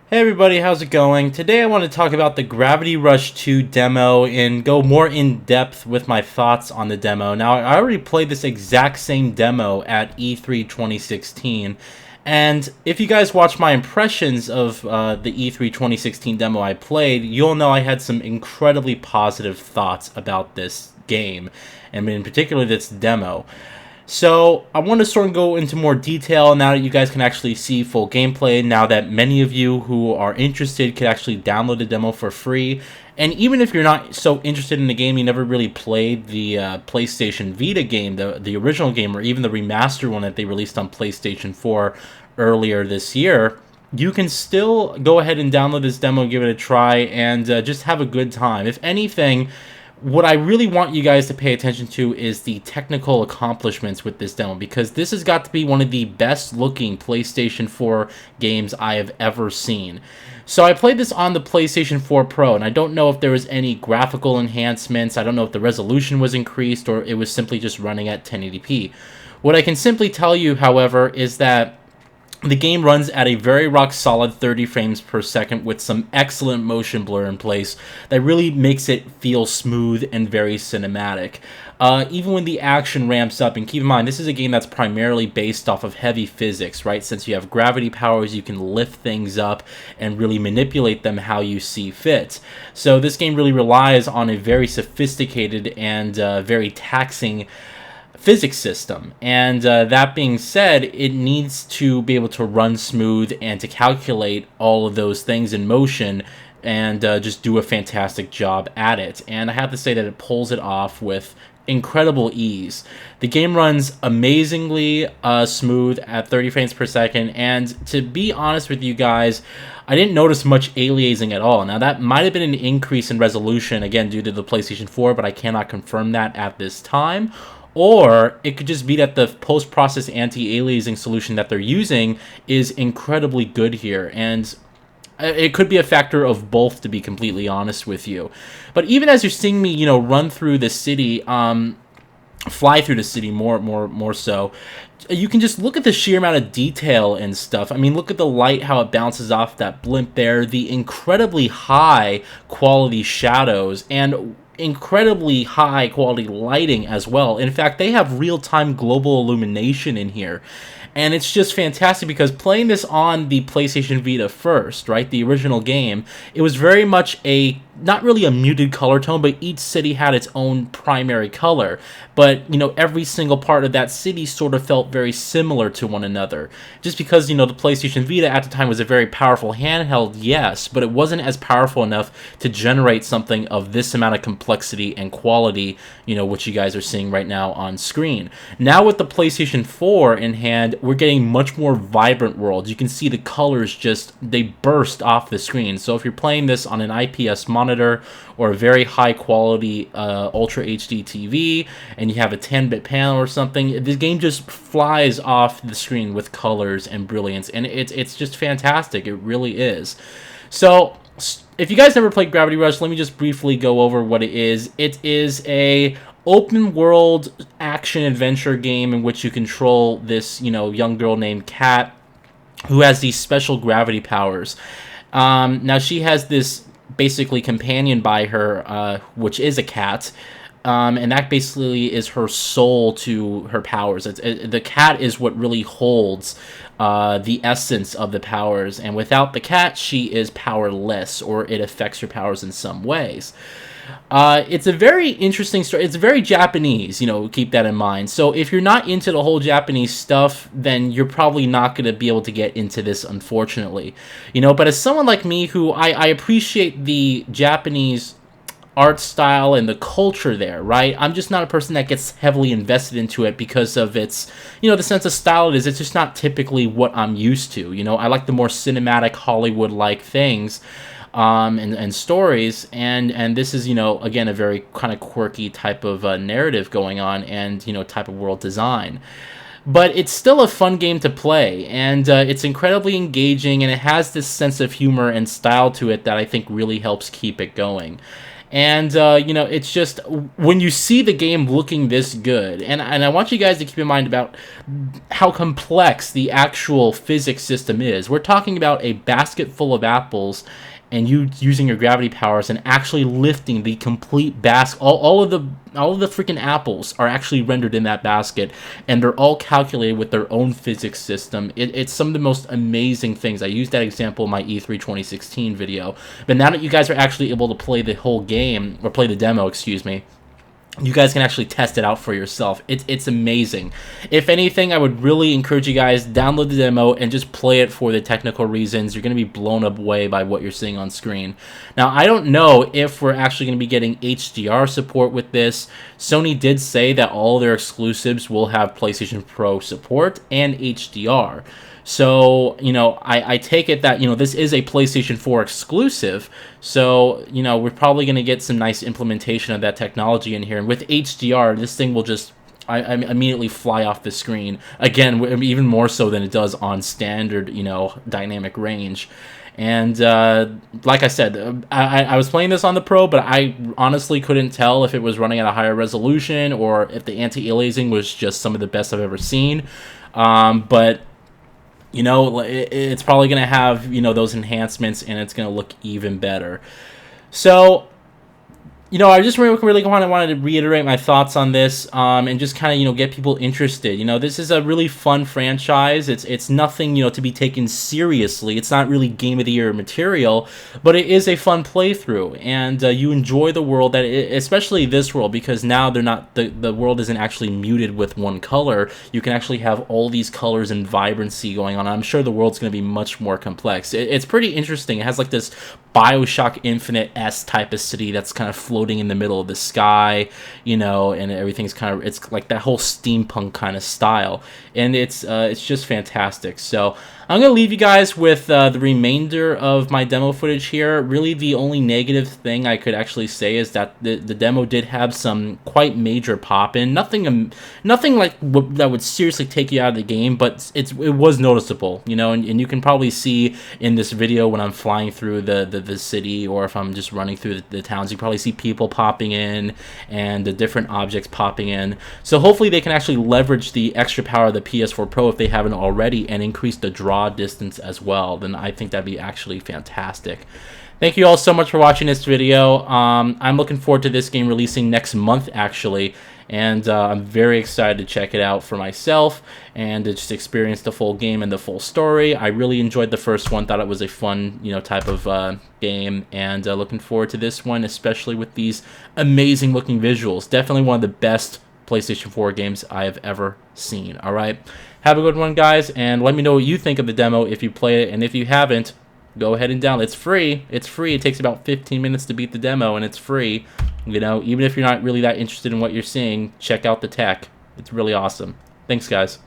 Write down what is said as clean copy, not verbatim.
Hey everybody, how's it going? Today I want to talk about the Gravity Rush 2 demo and go more in depth with my thoughts on the demo. Now, I already played this exact same demo at E3 2016, and if you guys watch my impressions of the E3 2016 demo I played, you'll know I had some incredibly positive thoughts about this game, and in particular this demo. So I want to sort of go into more detail now that you guys can actually see full gameplay, now that many of you who are interested can actually download the demo for free. And even if you're not so interested in the game, you never really played the PlayStation Vita game, the original game, or even the remastered one that they released on PlayStation 4 earlier this year, you can still go ahead and download this demo, give it a try, and just have a good time. If anything, what I really want you guys to pay attention to is the technical accomplishments with this demo, because this has got to be one of the best looking PlayStation 4 games I have ever seen. So I played this on the PlayStation 4 Pro, and I don't know if there was any graphical enhancements. I don't know if the resolution was increased or it was simply just running at 1080p. What I can simply tell you, however, is that the game runs at a very rock solid 30 frames per second with some excellent motion blur in place that really makes it feel smooth and very cinematic. Even when the action ramps up, and keep in mind, this is a game that's primarily based off of heavy physics, right? Since you have gravity powers, you can lift things up and really manipulate them how you see fit. So this game really relies on a very sophisticated and very taxing physics system, and that being said, it needs to be able to run smooth and to calculate all of those things in motion and just do a fantastic job at it. And I have to say that it pulls it off with incredible ease. The game runs amazingly smooth at 30 frames per second, and to be honest with you guys, I didn't notice much aliasing at all. Now, that might have been an increase in resolution, again, due to the PlayStation 4, but I cannot confirm that at this time. Or it could just be that the post-process anti-aliasing solution that they're using is incredibly good here. And it could be a factor of both, to be completely honest with you. But even as you're seeing me, run through the city, fly through the city more so, you can just look at the sheer amount of detail and stuff. I mean, look at the light, how it bounces off that blimp there, the incredibly high quality shadows, and incredibly high quality lighting as well. In fact, they have real-time global illumination in here. And it's just fantastic because playing this on the PlayStation Vita first, right, the original game, it was very much not really a muted color tone, but each city had its own primary color. But, every single part of that city sort of felt very similar to one another. Just because, the PlayStation Vita at the time was a very powerful handheld, yes, but it wasn't as powerful enough to generate something of this amount of complexity and quality, which you guys are seeing right now on screen. Now with the PlayStation 4 in hand, we're getting much more vibrant worlds. You can see the colors they burst off the screen. So if you're playing this on an IPS monitor or a very high quality Ultra HD TV and you have a 10-bit panel or something, the game just flies off the screen with colors and brilliance, and it's just fantastic. It really is. So if you guys never played Gravity Rush, let me just briefly go over what it is. It is a open world action adventure game in which you control this, young girl named Kat, who has these special gravity powers. Now she has this basically companion by her, which is a cat. And that basically is her soul to her powers. The cat is what really holds the essence of the powers. And without the cat, she is powerless, or it affects her powers in some ways. It's a very interesting story. It's very Japanese, keep that in mind. So if you're not into the whole Japanese stuff, then you're probably not going to be able to get into this, unfortunately. But as someone like me who I appreciate the Japanese art style and the culture there, right? I'm just not a person that gets heavily invested into it because of its, the sense of style it is. It's just not typically what I'm used to. I like the more cinematic Hollywood-like things and stories, and this is, again, a very kind of quirky type of narrative going on and, type of world design. But it's still a fun game to play, and it's incredibly engaging, and it has this sense of humor and style to it that I think really helps keep it going. And, you know, it's just when you see the game looking this good, and I want you guys to keep in mind about how complex the actual physics system is. We're talking about a basket full of apples and you using your gravity powers and actually lifting the complete basket. All of the freaking apples are actually rendered in that basket, and they're all calculated with their own physics system. It's some of the most amazing things. I used that example in my E3 2016 video, but now that you guys are actually able to play the whole game, or play the demo, excuse me, you guys can actually test it out for yourself. It's amazing. If anything, I would really encourage you guys, download the demo and just play it for the technical reasons. You're going to be blown away by what you're seeing on screen. Now, I don't know if we're actually going to be getting HDR support with this. Sony did say that all their exclusives will have PlayStation Pro support and HDR. So, you know, I take it that, you know, this is a PlayStation 4 exclusive. So, you know, we're probably going to get some nice implementation of that technology in here. And with HDR, this thing will just I immediately fly off the screen. Again, even more so than it does on standard, you know, dynamic range. And like I said, I was playing this on the Pro, but I honestly couldn't tell if it was running at a higher resolution or if the anti-aliasing was just some of the best I've ever seen. But you know, it's probably going to have, you know, those enhancements, and it's going to look even better. So, you know, I just really wanted to reiterate my thoughts on this, and just kind of, you know, get people interested. You know, this is a really fun franchise. It's nothing, you know, to be taken seriously. It's not really Game of the Year material, but it is a fun playthrough, and you enjoy the world, especially this world, because now the world isn't actually muted with one color. You can actually have all these colors and vibrancy going on. I'm sure the world's going to be much more complex. It's pretty interesting. It has like this BioShock Infinite-esque type of city that's kind of floating in the middle of the sky, you know, and everything's kind of, it's like that whole steampunk kind of style, and it's just fantastic. So I'm going to leave you guys with the remainder of my demo footage here. Really, the only negative thing I could actually say is that the demo did have some quite major pop-in. Nothing like that would seriously take you out of the game, but it was noticeable, you know, and you can probably see in this video when I'm flying through the city, or if I'm just running through the towns, you probably see people popping in and the different objects popping in. So hopefully they can actually leverage the extra power of the PS4 Pro if they haven't already, and increase the draw distance as well. Then I think that'd be actually fantastic. Thank you all so much for watching this video. I'm looking forward to this game releasing next month, actually, and I'm very excited to check it out for myself and to just experience the full game and the full story. I really enjoyed the first one, thought it was a fun, you know, type of game, and looking forward to this one, especially with these amazing looking visuals. Definitely one of the best PlayStation 4 games I have ever seen. All right, have a good one, guys, and let me know what you think of the demo if you play it, and if you haven't, go ahead and download. It's free. It's free. It takes about 15 minutes to beat the demo, and it's free. You know, even if you're not really that interested in what you're seeing, check out the tech. It's really awesome. Thanks, guys.